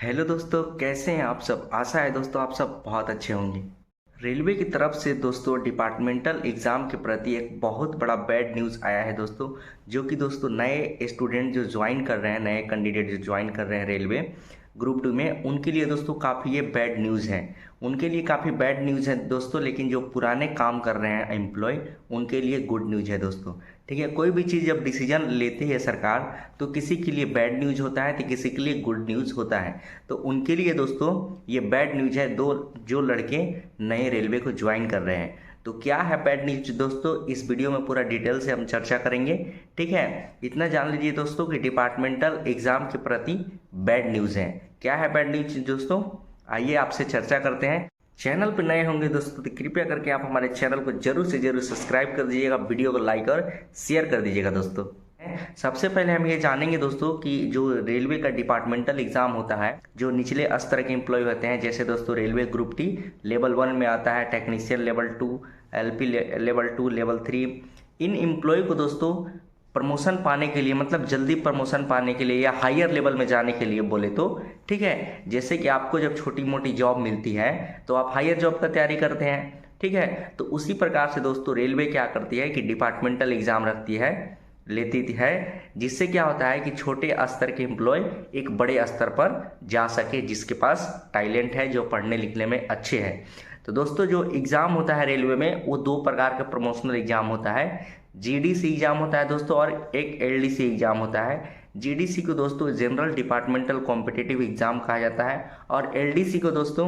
Hello दोस्तों, कैसे हैं आप सब। आशा है दोस्तों आप सब बहुत अच्छे होंगे। रेलवे की तरफ से दोस्तों डिपार्टमेंटल एग्ज़ाम के प्रति एक बहुत बड़ा बैड न्यूज़ आया है दोस्तों। जो कि दोस्तों नए स्टूडेंट जो ज्वाइन कर रहे हैं, नए कैंडिडेट जो ज्वाइन कर रहे हैं रेलवे ग्रुप 2 में, उनके लिए दोस्तों काफ़ी ये बैड न्यूज़ है। उनके लिए काफ़ी बैड न्यूज़ है दोस्तों, लेकिन जो पुराने काम कर रहे हैं एम्प्लॉय, उनके लिए गुड न्यूज़ है दोस्तों। ठीक है, कोई भी चीज़ जब डिसीजन लेती है सरकार, तो किसी के लिए बैड न्यूज़ होता है तो किसी के लिए गुड न्यूज़ होता है। तो उनके लिए दोस्तों ये बैड न्यूज़ है, दो जो लड़के नए रेलवे को ज्वाइन कर रहे हैं। तो क्या है बैड न्यूज दोस्तों, इस वीडियो में पूरा डिटेल से हम चर्चा करेंगे। ठीक है, इतना जान लीजिए दोस्तों कि डिपार्टमेंटल एग्जाम के प्रति बैड न्यूज़ है। क्या है बैड न्यूज दोस्तों, आइए आपसे चर्चा करते हैं। चैनल पर नए होंगे दोस्तों तो कृपया करके आप हमारे चैनल को जरूर से जरूर सब्सक्राइब कर दीजिएगा, वीडियो को लाइक और शेयर कर दीजिएगा दोस्तों। सबसे पहले हम ये जानेंगे दोस्तों कि जो रेलवे का डिपार्टमेंटल एग्जाम होता है, जो निचले स्तर के एम्प्लॉय होते हैं, जैसे दोस्तों रेलवे ग्रुप टी लेवल 1 में आता है, technician level 2, LP level 2, level 3। इन एम्प्लॉय को दोस्तों प्रमोशन पाने के लिए, मतलब जल्दी प्रमोशन पाने के लिए या हायर लेवल में जाने के लिए बोले तो, ठीक है, जैसे कि आपको जब छोटी मोटी जॉब मिलती है तो आप हायर जॉब का तैयारी करते हैं। ठीक है, तो उसी प्रकार से दोस्तों रेलवे क्या करती है कि डिपार्टमेंटल एग्जाम रखती है, लेती है, जिससे क्या होता है कि छोटे स्तर के एम्प्लॉय एक बड़े स्तर पर जा सके, जिसके पास टैलेंट है, जो पढ़ने लिखने में अच्छे हैं। तो दोस्तों जो एग्ज़ाम होता है रेलवे में, वो दो प्रकार का प्रमोशनल एग्जाम होता है। जीडीसी एग्जाम होता है दोस्तों और एक एलडीसी एग्जाम होता है। जीडीसी को दोस्तों जनरल डिपार्टमेंटल कॉम्पिटिटिव एग्जाम कहा जाता है और एलडीसी को दोस्तों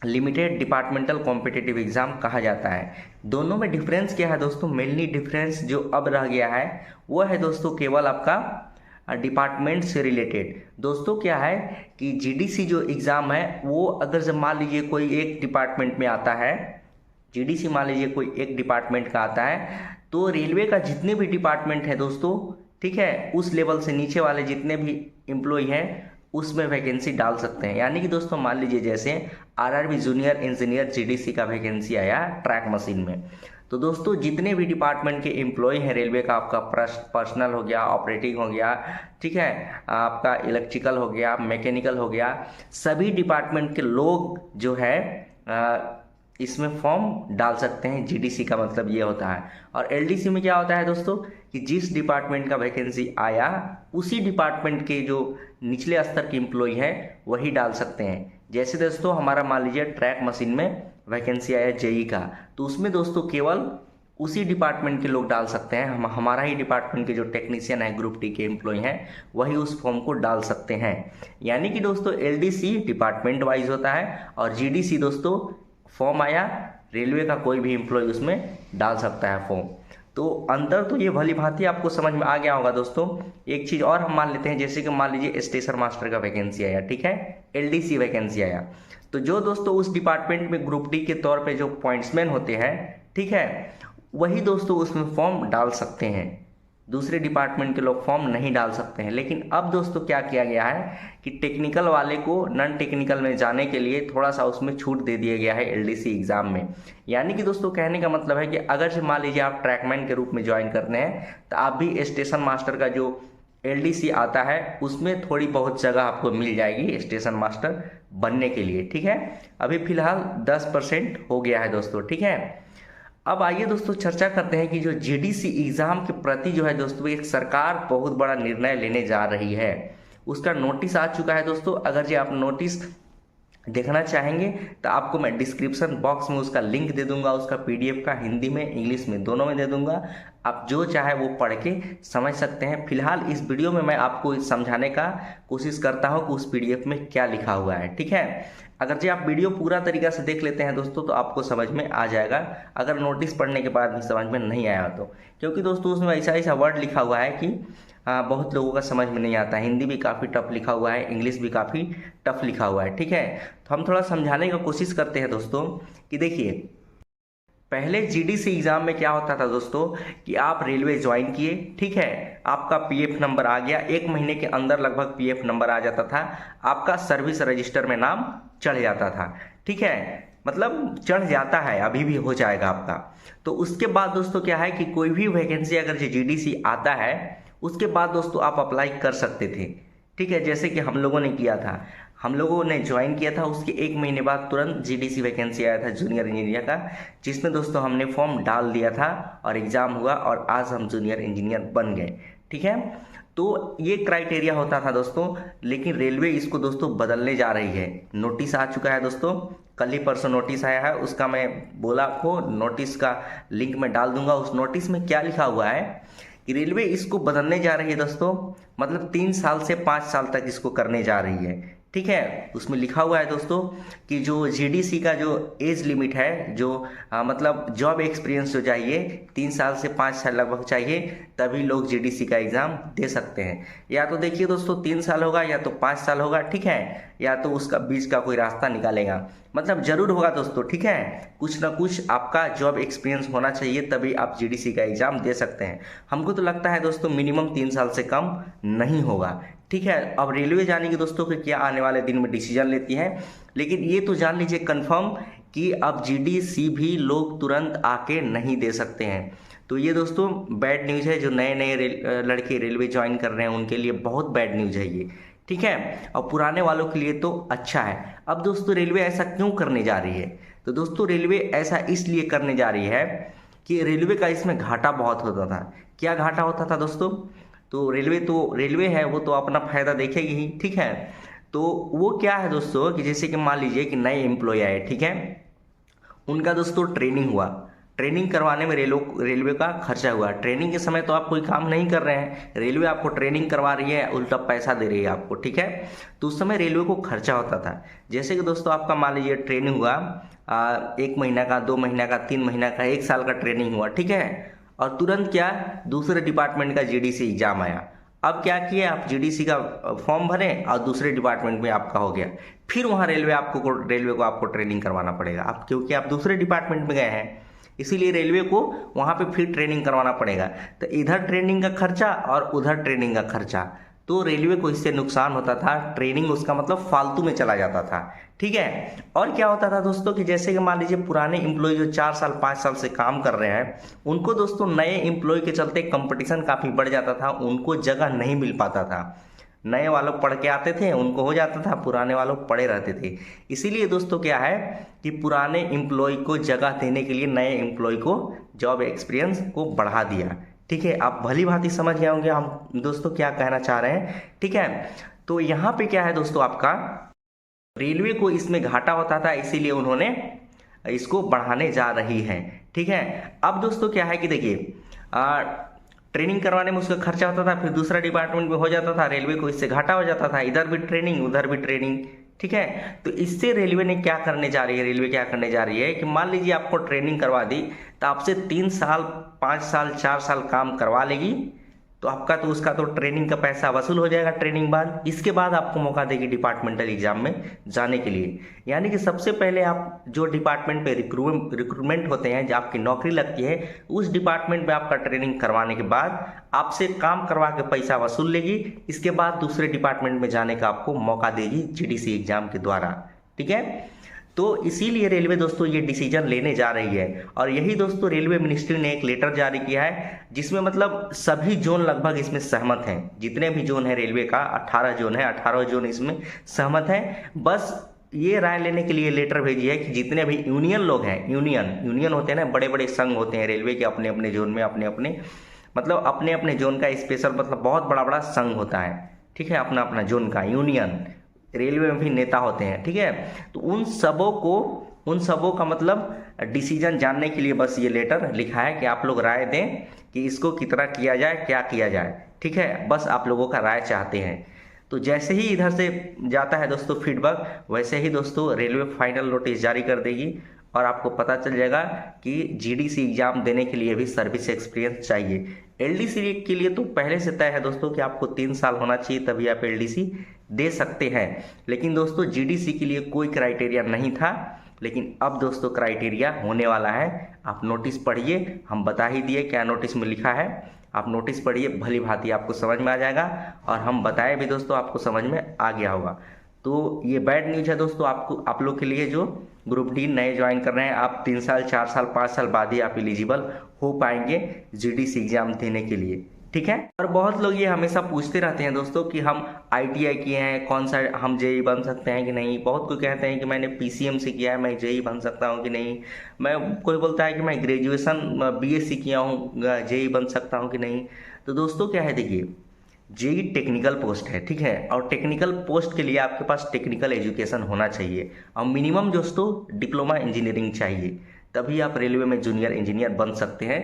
लिमिटेड डिपार्टमेंटल कॉम्पिटिटिव एग्जाम कहा जाता है। दोनों में डिफरेंस क्या है दोस्तों, मेनली डिफरेंस जो अब रह गया है वो है दोस्तों केवल आपका डिपार्टमेंट से रिलेटेड। दोस्तों क्या है कि जीडीसी जो एग्ज़ाम है वो अगर जब मान लीजिए कोई एक डिपार्टमेंट में आता है, जीडीसी मान लीजिए कोई एक डिपार्टमेंट का आता है, तो रेलवे का जितने भी डिपार्टमेंट है दोस्तों, ठीक है, उस लेवल से नीचे वाले जितने भी एम्प्लॉय हैं उसमें वैकेंसी डाल सकते हैं। यानी कि दोस्तों मान लीजिए जैसे आरआरबी जूनियर इंजीनियर जीडीसी का वैकेंसी आया ट्रैक मशीन में, तो दोस्तों जितने भी डिपार्टमेंट के एम्प्लॉय हैं रेलवे का, आपका पर्सनल हो गया, ऑपरेटिंग हो गया, ठीक है, आपका इलेक्ट्रिकल हो गया, मैकेनिकल हो गया, सभी डिपार्टमेंट के लोग जो है इसमें फॉर्म डाल सकते हैं। जीडीसी का मतलब ये होता है। और एलडीसी में क्या होता है दोस्तों कि जिस डिपार्टमेंट का वैकेंसी आया उसी डिपार्टमेंट के जो निचले स्तर के एम्प्लॉय हैं वही डाल सकते हैं। जैसे दोस्तों हमारा मान लीजिए ट्रैक मशीन में वैकेंसी आया जेई का, तो उसमें दोस्तों केवल उसी डिपार्टमेंट के लोग डाल सकते हैं। हमारा ही डिपार्टमेंट के जो टेक्नीशियन है, ग्रुप टी के एम्प्लॉय हैं, वही उस फॉर्म को डाल सकते हैं। यानी कि दोस्तों एलडीसी डिपार्टमेंट वाइज होता है और जीडीसी दोस्तों फॉर्म आया, रेलवे का कोई भी एम्प्लॉय उसमें डाल सकता है फॉर्म। तो अंतर तो ये भली भांति आपको समझ में आ गया होगा दोस्तों। एक चीज़ और हम मान लेते हैं, जैसे कि मान लीजिए स्टेशन मास्टर का वैकेंसी आया, ठीक है, एलडीसी वैकेंसी आया, तो जो दोस्तों उस डिपार्टमेंट में ग्रुप डी के तौर पे जो पॉइंट्समैन होते हैं, ठीक है, वही दोस्तों उसमें फॉर्म डाल सकते हैं। दूसरे डिपार्टमेंट के लोग फॉर्म नहीं डाल सकते हैं। लेकिन अब दोस्तों क्या किया गया है कि टेक्निकल वाले को नॉन टेक्निकल में जाने के लिए थोड़ा सा उसमें छूट दे दिया गया है एलडीसी एग्जाम में। यानी कि दोस्तों कहने का मतलब है कि अगर से मान लीजिए आप ट्रैकमैन के रूप में ज्वाइन करने हैं, तो आप भी स्टेशन मास्टर का जो एलडीसी आता है उसमें थोड़ी बहुत जगह आपको मिल जाएगी स्टेशन मास्टर बनने के लिए। ठीक है, अभी फिलहाल 10% हो गया है दोस्तों। ठीक है, अब आइए दोस्तों चर्चा करते हैं कि जो जीडीसी एग्जाम के प्रति जो है दोस्तों एक सरकार बहुत बड़ा निर्णय लेने जा रही है। उसका नोटिस आ चुका है दोस्तों। अगर जो आप नोटिस देखना चाहेंगे तो आपको मैं डिस्क्रिप्शन बॉक्स में उसका लिंक दे दूंगा, उसका पीडीएफ का हिंदी में इंग्लिश में दोनों में दे दूंगा। आप जो चाहे वो पढ़ के समझ सकते हैं। फिलहाल इस वीडियो में मैं आपको समझाने का कोशिश करता हूँ कि उस पीडीएफ में क्या लिखा हुआ है। ठीक है, अगर जो आप वीडियो पूरा तरीका से देख लेते हैं दोस्तों तो आपको समझ में आ जाएगा, अगर नोटिस पढ़ने के बाद भी समझ में नहीं आया तो, क्योंकि दोस्तों उसमें ऐसा ऐसा वर्ड लिखा हुआ है कि बहुत लोगों का समझ में नहीं आता। हिंदी भी काफ़ी टफ लिखा हुआ है, इंग्लिश भी काफ़ी टफ लिखा हुआ है। ठीक है, तो हम थोड़ा समझाने की कोशिश करते हैं दोस्तों कि देखिए, पहले जीडीसी एग्जाम में क्या होता था दोस्तों कि आप रेलवे ज्वाइन किए, ठीक है, आपका पीएफ नंबर आ गया, 1 महीने के अंदर लगभग पीएफ नंबर आ जाता था, आपका सर्विस रजिस्टर में नाम चढ़ जाता था। ठीक है, मतलब चढ़ जाता है, अभी भी हो जाएगा आपका। तो उसके बाद दोस्तों क्या है कि कोई भी वैकेंसी अगर जीडीसी आता है उसके बाद दोस्तों आप अप्लाई कर सकते थे। ठीक है, जैसे कि हम लोगों ने किया था, हम लोगों ने ज्वाइन किया था, उसके 1 महीने बाद तुरंत जीडीसी वैकेंसी आया था जूनियर इंजीनियर का, जिसमें दोस्तों हमने फॉर्म डाल दिया था और एग्ज़ाम हुआ और आज हम जूनियर इंजीनियर बन गए। ठीक है, तो ये क्राइटेरिया होता था दोस्तों, लेकिन रेलवे इसको दोस्तों बदलने जा रही है। नोटिस आ चुका है दोस्तों, कल ही परसों नोटिस आया है, उसका मैं बोला आपको नोटिस का लिंक मैं डाल दूंगा। उस नोटिस में क्या लिखा हुआ है कि रेलवे इसको बदलने जा रही है दोस्तों, मतलब 3 साल से 5 साल तक इसको करने जा रही है। ठीक है, उसमें लिखा हुआ है दोस्तों कि जो जीडीसी का जो एज लिमिट है, जो मतलब जॉब एक्सपीरियंस जो चाहिए 3 साल से 5 साल लगभग चाहिए, तभी लोग जीडीसी का एग्ज़ाम दे सकते हैं। या तो देखिए दोस्तों 3 साल होगा या तो 5 साल होगा, ठीक है, या तो उसका बीच का कोई रास्ता निकालेगा, मतलब जरूर होगा दोस्तों। ठीक है, कुछ ना कुछ आपका जॉब एक्सपीरियंस होना चाहिए, तभी आप जीडीसी का एग्ज़ाम दे सकते हैं। हमको तो लगता है दोस्तों मिनिमम 3 साल से कम नहीं होगा। ठीक है, अब रेलवे जानेंगे दोस्तों कि क्या आने वाले दिन में डिसीजन लेती है, लेकिन ये तो जान लीजिए कंफर्म कि अब जीडीसी भी लोग तुरंत आके नहीं दे सकते हैं। तो ये दोस्तों बैड न्यूज़ है, जो नए नए लड़के रेलवे ज्वाइन कर रहे हैं उनके लिए बहुत बैड न्यूज़ है ये। ठीक है, और पुराने वालों के लिए तो अच्छा है। अब दोस्तों रेलवे ऐसा क्यों करने जा रही है, तो दोस्तों रेलवे ऐसा इसलिए करने जा रही है कि रेलवे का इसमें घाटा बहुत होता था। क्या घाटा होता था दोस्तों, तो रेलवे है वो तो अपना फायदा देखेगी ही। ठीक है, तो वो क्या है दोस्तों कि जैसे कि मान लीजिए कि नए एम्प्लॉय आए, ठीक है, उनका दोस्तों ट्रेनिंग हुआ, ट्रेनिंग करवाने में रेलवे का खर्चा हुआ। ट्रेनिंग के समय तो आप कोई काम नहीं कर रहे हैं, रेलवे आपको ट्रेनिंग करवा रही है, उल्टा पैसा दे रही है आपको। ठीक है, तो उस समय रेलवे को खर्चा होता था। जैसे कि दोस्तों आपका मान लीजिए ट्रेनिंग हुआ 1 महीना का, 2 महीना का, 3 महीना का, 1 साल का ट्रेनिंग हुआ। ठीक है, और तुरंत क्या दूसरे डिपार्टमेंट का जीडीसी एग्जाम आया। अब क्या किए आप, जीडीसी का फॉर्म भरें और दूसरे डिपार्टमेंट में आपका हो गया, फिर वहाँ रेलवे को आपको ट्रेनिंग करवाना पड़ेगा, आप क्योंकि आप दूसरे डिपार्टमेंट में गए हैं, इसीलिए रेलवे को वहाँ पे फिर ट्रेनिंग करवाना पड़ेगा। तो इधर ट्रेनिंग का खर्चा और उधर ट्रेनिंग का खर्चा, तो रेलवे को इससे नुकसान होता था, ट्रेनिंग उसका मतलब फालतू में चला जाता था। ठीक है, और क्या होता था दोस्तों कि जैसे कि मान लीजिए पुराने एम्प्लॉय जो 4 साल 5 साल से काम कर रहे हैं, उनको दोस्तों नए एम्प्लॉय के चलते कंपटीशन काफ़ी बढ़ जाता था, उनको जगह नहीं मिल पाता था। नए वालों पढ़ के आते थे, उनको हो जाता था, पुराने वालों पढ़े रहते थे। इसीलिए दोस्तों क्या है कि पुराने एम्प्लॉय को जगह देने के लिए नए एम्प्लॉय को जॉब एक्सपीरियंस को बढ़ा दिया। ठीक है, आप भली भांति समझ गए होंगे हम दोस्तों क्या कहना चाह रहे हैं। ठीक है, तो यहाँ पे क्या है दोस्तों, आपका रेलवे को इसमें घाटा होता था, इसीलिए उन्होंने इसको बढ़ाने जा रही है। ठीक है, अब दोस्तों क्या है कि देखिए ट्रेनिंग करवाने में उसका खर्चा होता था, फिर दूसरा डिपार्टमेंट में हो जाता था, रेलवे को इससे घाटा हो जाता था, इधर भी ट्रेनिंग उधर भी ट्रेनिंग। ठीक है, तो इससे रेलवे ने क्या करने जा रही है, रेलवे क्या करने जा रही है कि मान लीजिए आपको ट्रेनिंग करवा दी, तो आपसे 3 साल 5 साल 4 साल काम करवा लेगी, तो आपका तो उसका तो ट्रेनिंग का पैसा वसूल हो जाएगा ट्रेनिंग बाद। इसके बाद आपको मौका देगी डिपार्टमेंटल एग्जाम में जाने के लिए। यानी कि सबसे पहले आप जो डिपार्टमेंट पे रिक्रूटमेंट होते हैं, जो आपकी नौकरी लगती है, उस डिपार्टमेंट में आपका ट्रेनिंग करवाने के बाद आपसे काम करवा के पैसा वसूल लेगी, इसके बाद दूसरे डिपार्टमेंट में जाने का आपको मौका देगी जीडीसी एग्जाम के द्वारा। ठीक है, तो इसीलिए रेलवे दोस्तों ये डिसीजन लेने जा रही है, और यही दोस्तों रेलवे मिनिस्ट्री ने एक लेटर जारी किया है, जिसमें मतलब सभी जोन लगभग इसमें सहमत हैं। जितने भी जोन है रेलवे का 18 जोन है, 18 जोन इसमें सहमत हैं। बस ये राय लेने के लिए लेटर भेजी है कि जितने भी यूनियन लोग हैं, यूनियन होते हैं ना, बड़े बड़े संघ होते हैं रेलवे के, अपने अपने जोन में अपने अपने जोन का स्पेशल मतलब बहुत बड़ा बड़ा संघ होता है। ठीक है, अपना अपना जोन का यूनियन, रेलवे में भी नेता होते हैं। ठीक है, तो उन सबों का मतलब डिसीजन जानने के लिए बस ये लेटर लिखा है कि आप लोग राय दें कि इसको कितना किया जाए, क्या किया जाए। ठीक है, बस आप लोगों का राय चाहते हैं। तो जैसे ही इधर से जाता है दोस्तों फीडबैक, वैसे ही दोस्तों रेलवे फाइनल नोटिस जारी कर देगी, और आपको पता चल जाएगा कि जीडीसी एग्जाम देने के लिए भी सर्विस एक्सपीरियंस चाहिए। एलडीसी के लिए तो पहले से तय है दोस्तों कि आपको 3 साल होना चाहिए, तभी आप एलडीसी दे सकते हैं। लेकिन दोस्तों जीडीसी के लिए कोई क्राइटेरिया नहीं था, लेकिन अब दोस्तों क्राइटेरिया होने वाला है। आप नोटिस पढ़िए, हम बता ही दिए क्या नोटिस में लिखा है, आप नोटिस पढ़िए, भली भांति आपको समझ में आ जाएगा, और हम बताए भी दोस्तों आपको समझ में आ गया होगा। तो ये बैड न्यूज़ है दोस्तों आप लोग के लिए, जो ग्रुप डी नए ज्वाइन कर रहे हैं। आप 3 साल 4 साल 5 साल बाद ही आप एलिजिबल हो पाएंगे जीडीसी एग्जाम देने के लिए। ठीक है। और बहुत लोग ये हमेशा पूछते रहते हैं दोस्तों कि हम ITI किए हैं, कौन सा हम जेई बन सकते हैं कि नहीं। बहुत कोई कहते हैं कि मैंने PCM से किया है, मैं जेई बन सकता हूँ कि नहीं। कोई बोलता है कि मैं ग्रेजुएशन BSc किया हूँ, जेई बन सकता हूँ कि नहीं। तो दोस्तों क्या है, देखिए जेई टेक्निकल पोस्ट है, ठीक है। और टेक्निकल पोस्ट के लिए आपके पास टेक्निकल एजुकेशन होना चाहिए और मिनिमम दोस्तों डिप्लोमा इंजीनियरिंग चाहिए, तभी आप रेलवे में जूनियर इंजीनियर बन सकते हैं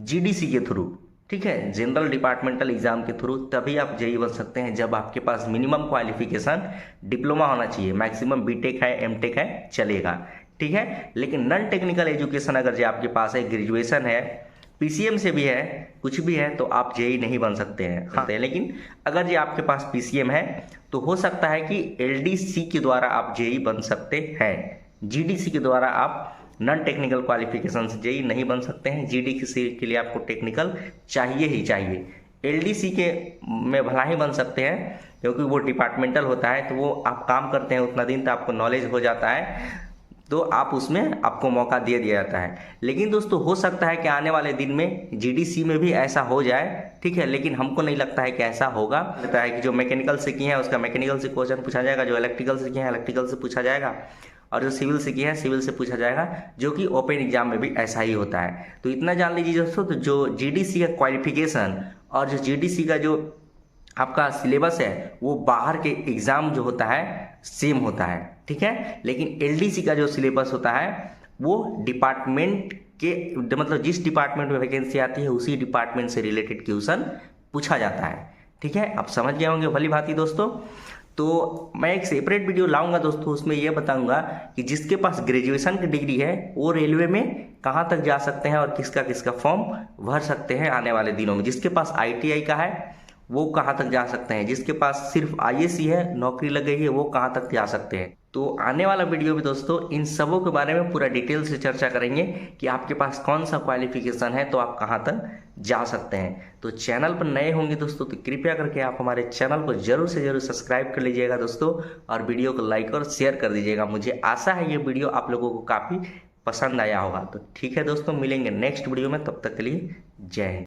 GDC के थ्रू, ठीक है, जनरल डिपार्टमेंटल एग्जाम के थ्रू। तभी आप जेई बन सकते हैं जब आपके पास मिनिमम क्वालिफिकेशन डिप्लोमा होना चाहिए, मैक्सिमम बीटेक है, एमटेक है, चलेगा, ठीक है। लेकिन नॉन टेक्निकल एजुकेशन अगर जो आपके पास है, ग्रेजुएशन है, PCM से भी है, कुछ भी है, तो आप जेई नहीं बन सकते हैं। हाँ, लेकिन अगर जो आपके पास PCM है तो हो सकता है कि LDC के द्वारा आप जेई बन सकते हैं। GDC के द्वारा आप नॉन टेक्निकल क्वालिफिकेशन से जेई नहीं बन सकते हैं। GDC के लिए आपको टेक्निकल चाहिए ही चाहिए। LDC के में भला ही बन सकते हैं क्योंकि वो डिपार्टमेंटल होता है, तो वो आप काम करते हैं उतना दिन तो आपको नॉलेज हो जाता है, तो आप उसमें आपको मौका दे दिया जाता है। लेकिन दोस्तों हो सकता है कि आने वाले दिन में GDC में भी ऐसा हो जाए, ठीक है, लेकिन हमको नहीं लगता है कि ऐसा होगा। लगता है कि जो मैकेनिकल से किए हैं उसका मैकेनिकल से क्वेश्चन पूछा जाएगा, जो इलेक्ट्रिकल से किए हैं इलेक्ट्रिकल से पूछा जाएगा, और जो सिविल से किए हैं सिविल से पूछा जाएगा, जो कि ओपन एग्जाम में भी ऐसा ही होता है। तो इतना जान लीजिए दोस्तों, तो जो GDC का क्वालिफिकेशन और जो GDC का जो आपका सिलेबस है वो बाहर के एग्जाम जो होता है सेम होता है, ठीक है। लेकिन LDC का जो सिलेबस होता है वो डिपार्टमेंट के, मतलब जिस डिपार्टमेंट में वैकेंसी आती है उसी डिपार्टमेंट से रिलेटेड क्वेश्चन पूछा जाता है, ठीक है। आप समझ गए होंगे भली भांति दोस्तों। तो मैं एक सेपरेट वीडियो लाऊंगा दोस्तों, उसमें ये बताऊंगा कि जिसके पास ग्रेजुएशन की डिग्री है वो रेलवे में कहाँ तक जा सकते हैं और किसका किसका फॉर्म भर सकते हैं आने वाले दिनों में। जिसके पास ITI का है वो कहाँ तक जा सकते हैं, जिसके पास सिर्फ ISC है, नौकरी लग गई है, वो कहाँ तक जा सकते हैं। तो आने वाला वीडियो में दोस्तों इन सबों के बारे में पूरा डिटेल से चर्चा करेंगे कि आपके पास कौन सा क्वालिफिकेशन है तो आप कहाँ तक जा सकते हैं। तो चैनल पर नए होंगे दोस्तों तो कृपया करके आप हमारे चैनल को जरूर से जरूर सब्सक्राइब कर लीजिएगा दोस्तों, और वीडियो को लाइक और शेयर कर दीजिएगा। मुझे आशा है ये वीडियो आप लोगों को काफ़ी पसंद आया होगा। तो ठीक है दोस्तों, मिलेंगे नेक्स्ट वीडियो में, तब तक के लिए जय हिंद।